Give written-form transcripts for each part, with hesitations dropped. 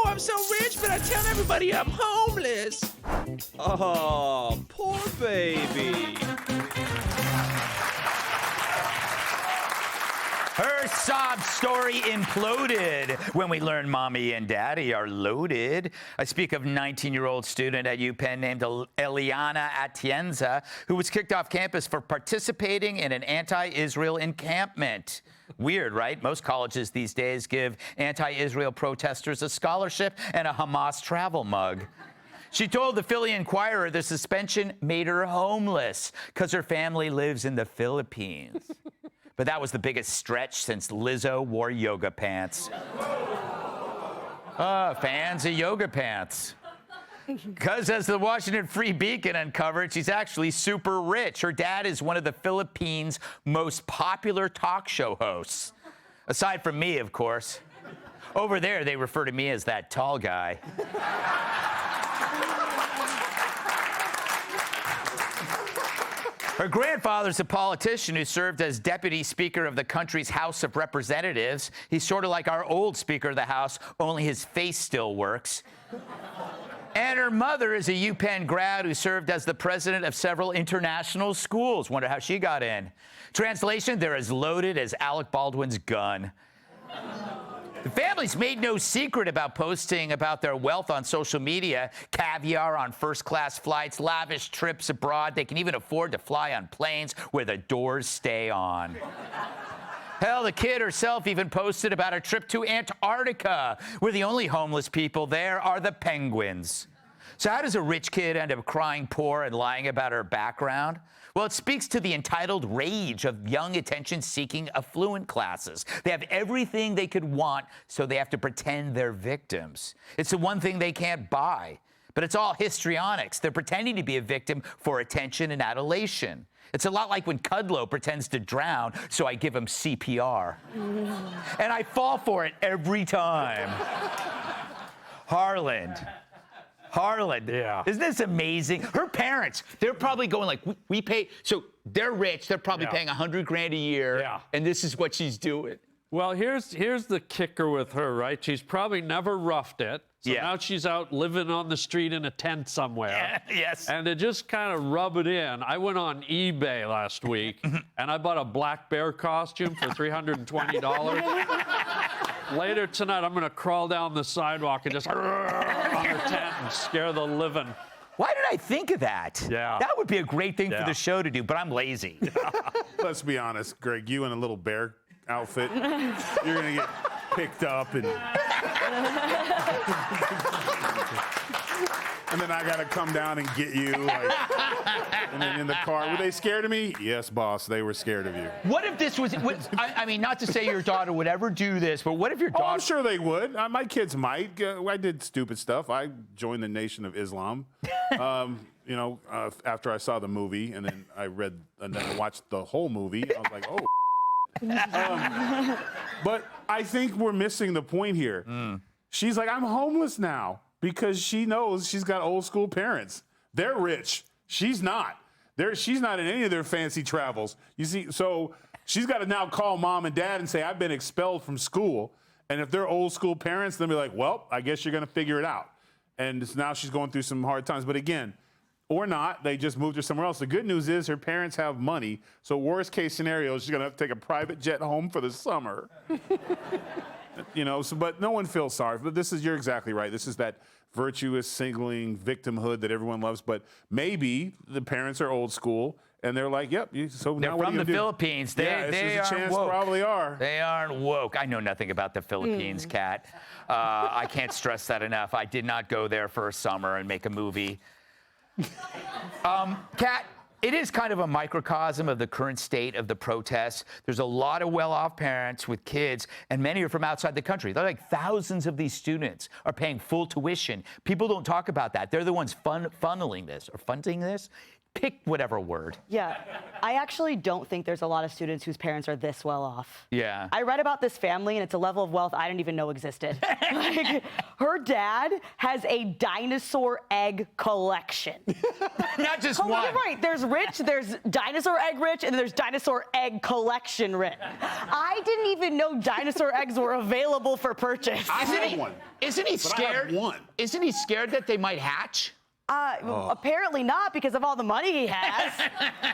oh, I'm so rich, but I tell everybody I'm homeless. Oh, poor baby. Her sob story imploded when we learned mommy and daddy are loaded. I speak of 19-year-old student at UPenn named Eliana Atienza, who was kicked off campus for participating in an anti-Israel encampment. Weird, right? Most colleges these days give anti-Israel protesters a scholarship and a Hamas travel mug. She told the Philly Inquirer the suspension made her homeless because her family lives in the Philippines. But that was the biggest stretch since Lizzo wore yoga pants. Fans of yoga pants. Because as the Washington Free Beacon uncovered, she's actually super rich. Her dad is one of the Philippines' most popular talk show hosts. Aside from me, of course. Over there, they refer to me as that tall guy. Her grandfather's a politician who served as deputy speaker of the country's House of Representatives. He's sort of like our old Speaker of the House, only his face still works. And her mother is a UPenn grad who served as the president of several international schools. Wonder how she got in. Translation, they're as loaded as Alec Baldwin's gun. The families made no secret about posting about their wealth on social media. Caviar on first-class flights, lavish trips abroad. They can even afford to fly on planes where the doors stay on. Hell, the kid herself even posted about a trip to Antarctica, where the only homeless people there are the penguins. So how does a rich kid end up crying poor and lying about her background? Well, it speaks to the entitled rage of young attention-seeking affluent classes. They have everything they could want, so they have to pretend they're victims. It's the one thing they can't buy. But it's all histrionics. They're pretending to be a victim for attention and adulation. It's a lot like when Kudlow pretends to drown, so I give him CPR. And I fall for it every time. Harland, yeah. Isn't this amazing? Her parents, they're probably going like, we pay, so they're rich, they're probably paying $100 grand a year, and this is what she's doing. Well, here's the kicker with her, right? She's probably never roughed it. So now she's out living on the street in a tent somewhere. Yes. And to just kind of rub it in, I went on eBay last week, and I bought a black bear costume for $320. Later tonight, I'm going to crawl down the sidewalk and just on her tent and scare the living. Why did I think of that? Yeah. That would be a great thing for the show to do, but I'm lazy. Let's be honest, Greg, you in a little bear outfit, you're going to get picked up and then I got to come down and get you. And then in the car, were they scared of me? Yes, boss, they were scared of you. What if this was, I mean, not to say your daughter would ever do this, but what if your daughter... Oh, I'm sure they would. My kids might. I did stupid stuff. I joined the Nation of Islam, after I saw the movie, and then I watched the whole movie. I was like, oh. But I think we're missing the point here. She's like, I'm homeless now because she knows she's got old school parents. They're rich. She's not. She's not in any of their fancy travels. You see, so she's got to now call mom and dad and say, I've been expelled from school. And if they're old school parents, they'll be like, well, I guess you're going to figure it out. And now she's going through some hard times. But again, or not, they just moved her somewhere else. The good news is her parents have money. So worst case scenario, she's going to have to take a private jet home for the summer. But no one feels sorry. But you're exactly right. This is that virtuous singling victimhood that everyone loves. But maybe the parents are old school and they're like, yep. So they're now what from are you the Philippines. They there's a chance woke. Probably are. They aren't woke. I know nothing about the Philippines, Kat. I can't stress that enough. I did not go there for a summer and make a movie. Kat, it is kind of a microcosm of the current state of the protests. There's a lot of well-off parents with kids, and many are from outside the country. They're like thousands of these students are paying full tuition. People don't talk about that. They're the ones funding this or funding this. Pick whatever word. Yeah, I actually don't think there's a lot of students whose parents are this well off. Yeah. I read about this family, and it's a level of wealth I didn't even know existed. Like, her dad has a dinosaur egg collection. Not just one. Right, there's rich, there's dinosaur egg rich, and there's dinosaur egg collection rich. I didn't even know dinosaur eggs were available for purchase. I have one. Isn't he But I have scared? one. Isn't he scared that they might hatch? Apparently not, because of all the money he has.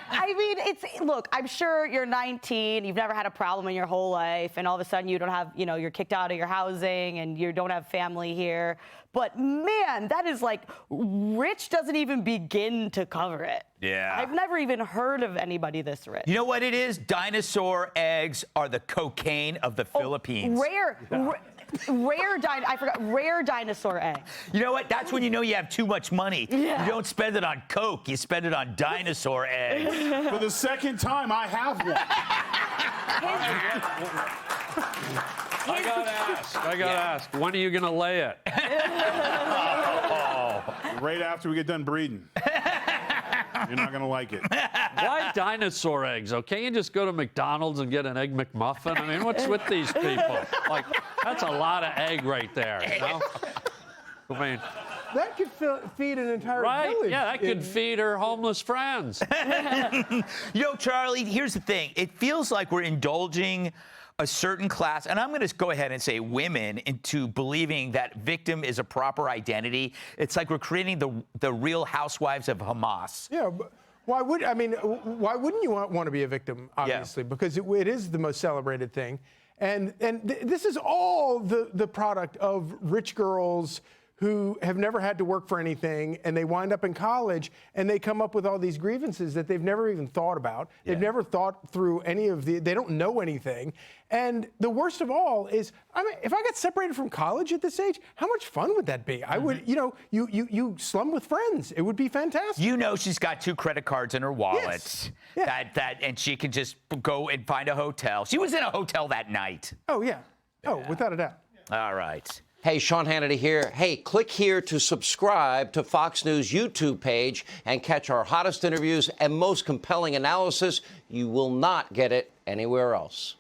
I mean, look, I'm sure you're 19, you've never had a problem in your whole life, and all of a sudden you don't have, you're kicked out of your housing and you don't have family here. But man, that is like, rich doesn't even begin to cover it. Yeah. I've never even heard of anybody this rich. You know what it is? Dinosaur eggs are the cocaine of the Philippines. Rare dinosaur egg. You know what? That's when you know you have too much money. Yeah. You don't spend it on Coke, you spend it on dinosaur eggs. For the second time, I have one. I gotta ask, when are you gonna lay it? Right after we get done breeding. You're not going to like it. Why dinosaur eggs? Oh, can't you just go to McDonald's and get an egg McMuffin? I mean, what's with these people? Like, that's a lot of egg right there, you know? I mean, that could feed an entire village. Yeah, that could feed her homeless friends. You know, Charlie, here's the thing. It feels like we're indulging a certain class, and I'm going to go ahead and say women, into believing that victim is a proper identity. It's like we're creating the Real Housewives of Hamas. Yeah, but why wouldn't you want to be a victim, obviously? Yeah. Because it is the most celebrated thing. And this is all the product of rich girls who have never had to work for anything, and they wind up in college, and they come up with all these grievances that they've never even thought about. Yeah. They've never thought through any of they don't know anything. And the worst of all is, I mean, if I got separated from college at this age, how much fun would that be? I would, you slum with friends. It would be fantastic. You know, she's got 2 credit cards in her wallet. Yes. Yeah. And she can just go and find a hotel. She was in a hotel that night. Oh, yeah. Oh, without a doubt. All right. Hey, Sean Hannity here. Hey, click here to subscribe to Fox News YouTube page and catch our hottest interviews and most compelling analysis. You will not get it anywhere else.